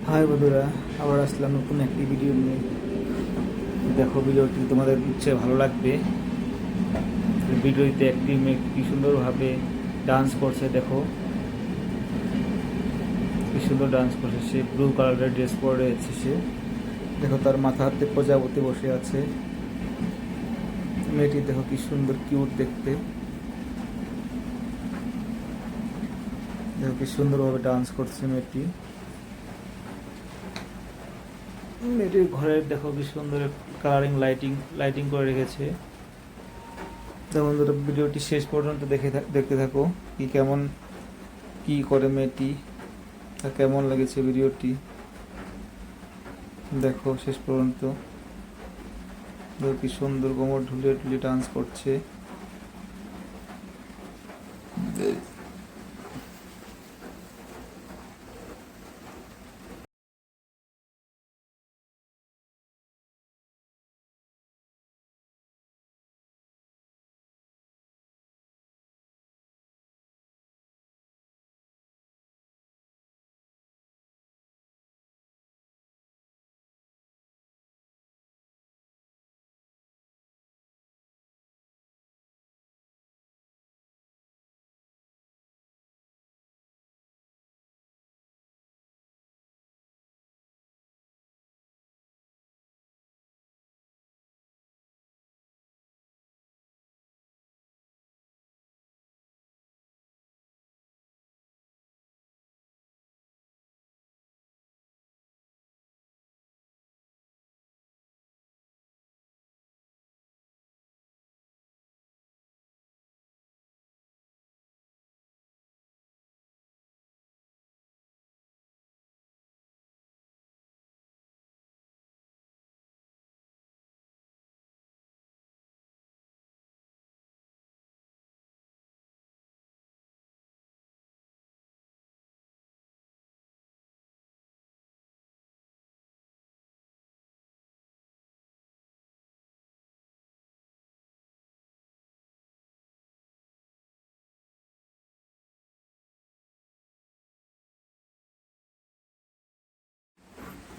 High বন্ধুরা, আবার আসলাম নতুন একটি ভিডিও নিয়ে। দেখো, ভিডিওটি তোমাদের নিশ্চয়ই ভালো লাগবে। ভিডিওতে একটি মেয়ে কি সুন্দরভাবে ডান্স করছে। দেখো কি সুন্দর ডান্স করছে, সে ব্লু কালারের ড্রেস পরে রয়েছে। সে দেখো, তার মাথাতে প্রজাপতি বসে আছে। মেয়েটি দেখো কি সুন্দর, কিউট দেখতে। দেখো কি সুন্দরভাবে ডান্স করছে মেয়েটি। মেয়েটির ঘরের দেখো কি সুন্দর কালারিং লাইটিং করে রেখেছে। তো বন্ধুরা, ভিডিওটি শেষ পর্যন্ত দেখতে থাকো। কি করে মেয়েটি, তা কেমন লেগেছে ভিডিওটি দেখো শেষ পর্যন্ত। দেখো কি সুন্দর কোমর ঢুলিয়ে ঢুলিয়ে ডান্স করছে।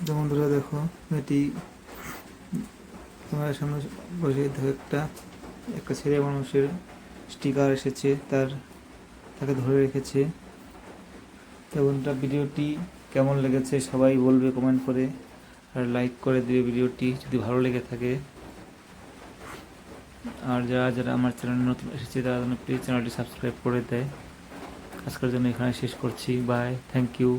তো বন্ধুরা দেখো, মেয়েটি তোমার সামনে বসে দেখো, একটা ছেলে মানুষের স্টিকার এসেছে, তাকে ধরে রেখেছে। তো বন্ধুরা, ভিডিওটি কেমন লেগেছে সবাই বলবে কমেন্ট করে, আর লাইক করে দিবে ভিডিওটি যদি ভালো লেগে থাকে। আর যারা যারা আমার চ্যানেলে নতুন এসেছে তারা যেন প্লিজ চ্যানেলটি সাবস্ক্রাইব করে দেয়। আজকের জন্য এখানে শেষ করছি। Bye, thank you.